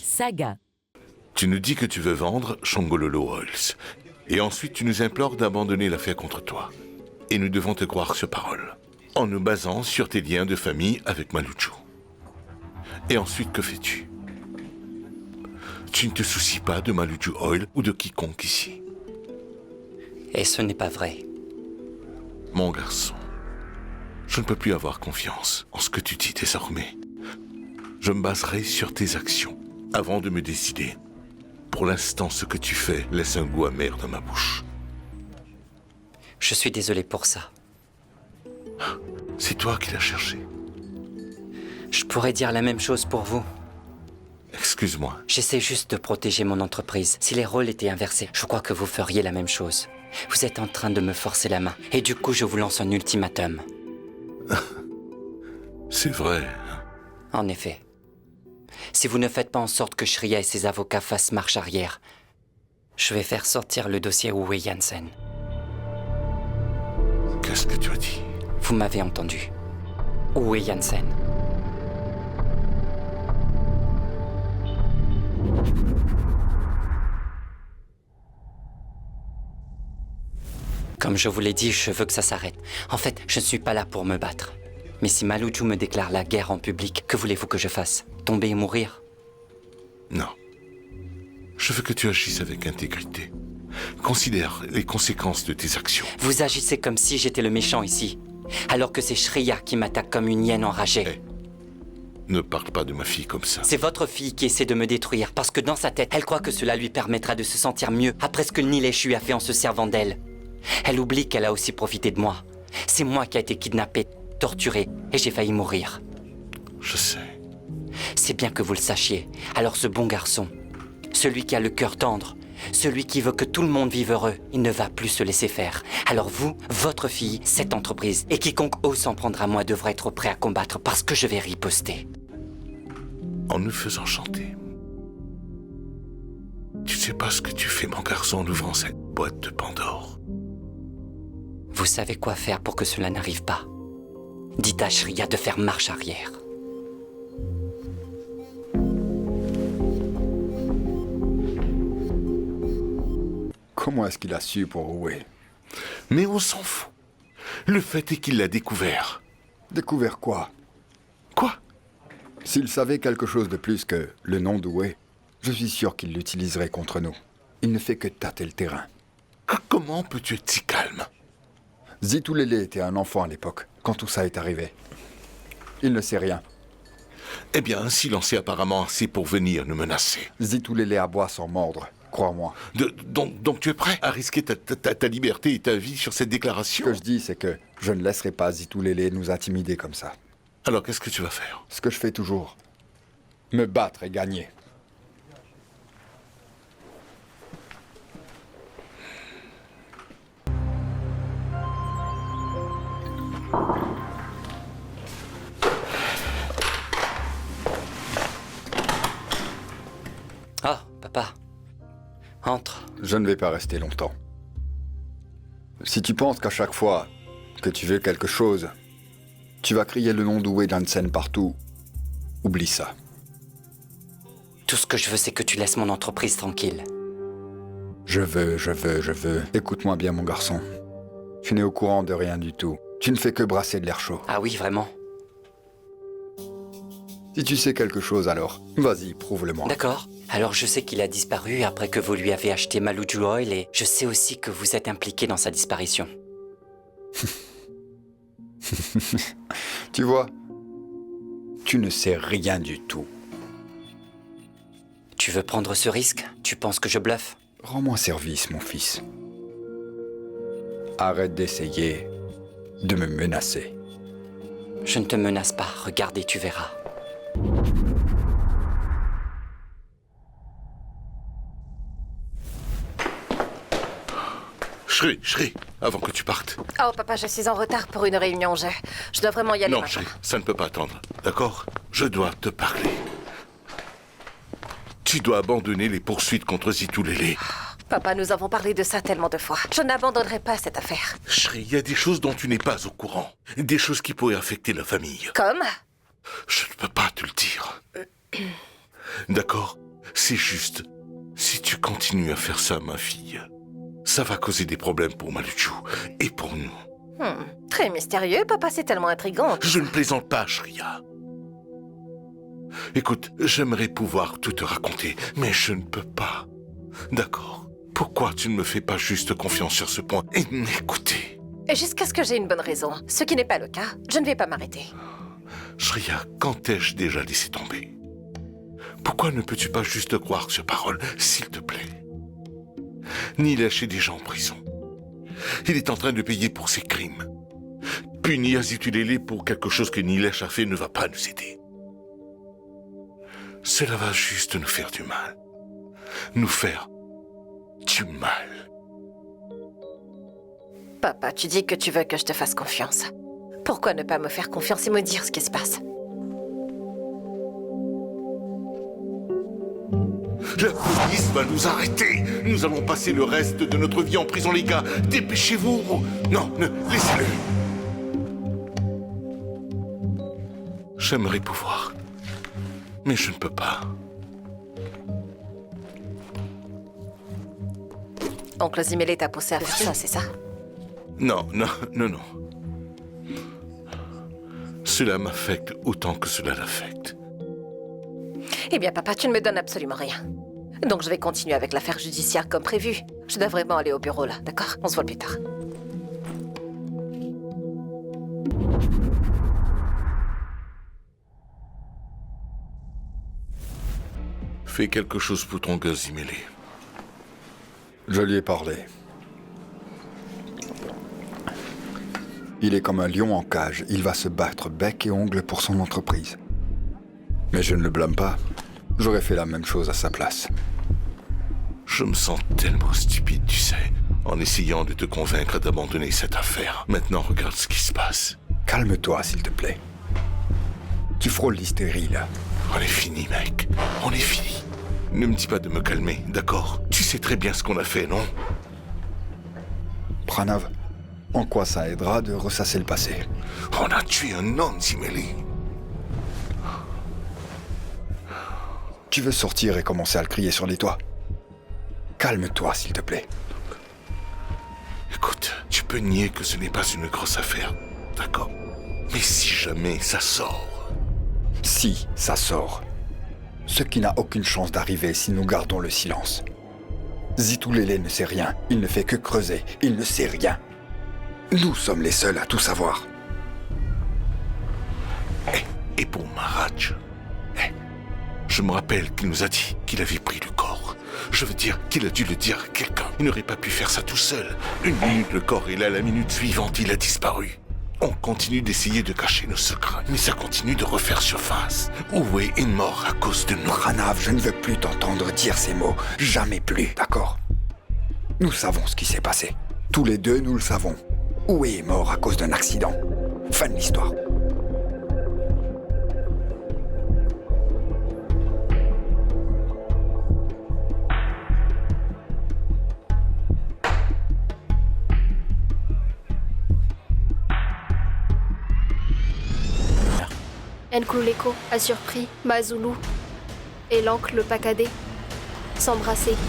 Saga. Tu nous dis que tu veux vendre Shongololo Oils. Et ensuite, tu nous implores d'abandonner l'affaire contre toi. Et nous devons te croire sur parole. En nous basant sur tes liens de famille avec Maluju. Et ensuite, que fais-tu? Tu ne te soucies pas de Maluju Oil ou de quiconque ici. Et ce n'est pas vrai. Mon garçon, je ne peux plus avoir confiance en ce que tu dis désormais. Je me baserai sur tes actions avant de me décider. Pour l'instant, ce que tu fais laisse un goût amer dans ma bouche. Je suis désolé pour ça. C'est toi qui l'as cherché. Je pourrais dire la même chose pour vous. Excuse-moi. J'essaie juste de protéger mon entreprise. Si les rôles étaient inversés, je crois que vous feriez la même chose. Vous êtes en train de me forcer la main. Et du coup, je vous lance un ultimatum. C'est vrai. En effet. Si vous ne faites pas en sorte que Shreya et ses avocats fassent marche arrière, je vais faire sortir le dossier Uwe Janssen. Qu'est-ce que tu as dit? Vous m'avez entendu. Uwe Janssen. Comme je vous l'ai dit, je veux que ça s'arrête. En fait, je ne suis pas là pour me battre. Mais si Maluju me déclare la guerre en public, que voulez-vous que je fasse? Tomber et mourir? Non. Je veux que tu agisses avec intégrité. Considère les conséquences de tes actions. Vous agissez comme si j'étais le méchant ici, alors que c'est Shreya qui m'attaque comme une hyène enragée. Hey, ne parle pas de ma fille comme ça. C'est votre fille qui essaie de me détruire, parce que dans sa tête, elle croit que cela lui permettra de se sentir mieux après ce que Nileshu a fait en se servant d'elle. Elle oublie qu'elle a aussi profité de moi. C'est moi qui ai été kidnappé, torturé, et j'ai failli mourir. Je sais. C'est bien que vous le sachiez. Alors ce bon garçon, celui qui a le cœur tendre, celui qui veut que tout le monde vive heureux, il ne va plus se laisser faire. Alors vous, votre fille, cette entreprise, et quiconque ose s'en prendre à moi devra être prêt à combattre parce que je vais riposter. En nous faisant chanter. Tu sais pas ce que tu fais, mon garçon, en ouvrant cette boîte de Pandore. Vous savez quoi faire pour que cela n'arrive pas. Dites à Shreya de faire marche arrière. Comment est-ce qu'il a su pour Uwe? Mais on s'en fout. Le fait est qu'il l'a découvert. Découvert quoi? Quoi? S'il savait quelque chose de plus que le nom d'Uwe, je suis sûr qu'il l'utiliserait contre nous. Il ne fait que tâter le terrain. Comment peux-tu être si calme? Zitulele était un enfant à l'époque, quand tout ça est arrivé. Il ne sait rien. Eh bien, un silence est apparemment assez pour venir nous menacer. Zitulele aboie sans mordre, crois-moi. Donc tu es prêt à risquer ta liberté et ta vie sur cette déclaration? Ce que je dis, c'est que je ne laisserai pas Zitulele nous intimider comme ça. Alors qu'est-ce que tu vas faire? Ce que je fais toujours. Me battre et gagner. Oh, papa. Entre. Je ne vais pas rester longtemps. Si tu penses qu'à chaque fois que tu veux quelque chose, tu vas crier le nom d'Uwe Janssen partout, oublie ça. Tout ce que je veux, c'est que tu laisses mon entreprise tranquille. Je veux. Écoute-moi bien, mon garçon. Tu n'es au courant de rien du tout. Tu ne fais que brasser de l'air chaud. Ah oui, vraiment? Si tu sais quelque chose, alors, vas-y, prouve-le-moi. D'accord. Alors je sais qu'il a disparu après que vous lui avez acheté Maluju Oil et je sais aussi que vous êtes impliqué dans sa disparition. Tu vois, tu ne sais rien du tout. Tu veux prendre ce risque? Tu penses que je bluffe? Rends-moi service, mon fils. Arrête d'essayer de me menacer. Je ne te menace pas. Regarde et tu verras. Shri, avant que tu partes. Oh papa, je suis en retard pour une réunion. Je dois vraiment y aller Non, maintenant. Shri, ça ne peut pas attendre. D'accord? Je dois te parler. Tu dois abandonner les poursuites contre Zitulele. Papa, nous avons parlé de ça tellement de fois. Je n'abandonnerai pas cette affaire. Chérie, il y a des choses dont tu n'es pas au courant. Des choses qui pourraient affecter la famille. Comme? Je ne peux pas te le dire. D'accord? C'est juste. Si tu continues à faire ça, ma fille, ça va causer des problèmes pour Maluchu et pour nous. Très mystérieux, papa, c'est tellement intriguant. Je ne plaisante pas, Shreya. Écoute, j'aimerais pouvoir tout te raconter, mais je ne peux pas. D'accord? Pourquoi tu ne me fais pas juste confiance sur ce point et m'écouter? Et jusqu'à ce que j'ai une bonne raison, ce qui n'est pas le cas, je ne vais pas m'arrêter. Shreya, quand ai-je déjà laissé tomber? Pourquoi ne peux-tu pas juste croire sur parole, s'il te plaît? Nilesh est déjà en prison. Il est en train de payer pour ses crimes. Puis Niazitulele pour quelque chose que Nilesh a fait ne va pas nous aider. Cela va juste nous faire du mal. Nous faire du mal. Papa, tu dis que tu veux que je te fasse confiance. Pourquoi ne pas me faire confiance et me dire ce qui se passe? La police va nous arrêter. Nous allons passer le reste de notre vie en prison, les gars. Dépêchez-vous. Non, laissez-le. J'aimerais pouvoir. Mais je ne peux pas. Oncle Zimele t'a poussé à faire ça, c'est ça? Non. Cela m'affecte autant que cela l'affecte. Eh bien, papa, tu ne me donnes absolument rien. Donc, je vais continuer avec l'affaire judiciaire comme prévu. Je dois vraiment aller au bureau, là, d'accord? On se voit plus tard. Fais quelque chose pour ton gars, Zimele. Je lui ai parlé. Il est comme un lion en cage. Il va se battre bec et ongle pour son entreprise. Mais je ne le blâme pas. J'aurais fait la même chose à sa place. Je me sens tellement stupide, tu sais, en essayant de te convaincre d'abandonner cette affaire. Maintenant, regarde ce qui se passe. Calme-toi, s'il te plaît. Tu frôles l'hystérie, là. On est fini, mec. On est fini. Ne me dis pas de me calmer, d'accord? Tu sais très bien ce qu'on a fait, non? Pranav, en quoi ça aidera de ressasser le passé? On a tué un homme, Zimele. Tu veux sortir et commencer à le crier sur les toits? Calme-toi, s'il te plaît. Écoute, tu peux nier que ce n'est pas une grosse affaire, d'accord? Mais si jamais ça sort... Si ça sort. Ce qui n'a aucune chance d'arriver si nous gardons le silence. Zitulele ne sait rien. Il ne fait que creuser. Il ne sait rien. Nous sommes les seuls à tout savoir. Et pour Maharaj, je me rappelle qu'il nous a dit qu'il avait pris le corps. Je veux dire qu'il a dû le dire à quelqu'un. Il n'aurait pas pu faire ça tout seul. Une minute, le corps est là, la minute suivante, il a disparu. On continue d'essayer de cacher nos secrets, mais ça continue de refaire surface. Uwe est mort à cause de nous. Pranav, je ne veux plus t'entendre dire ces mots. Jamais plus, d'accord? Nous savons ce qui s'est passé. Tous les deux, nous le savons. Uwe est mort à cause d'un accident. Fin de l'histoire. Nkululeko a surpris Mazulu et l'oncle Pakade s'embrasser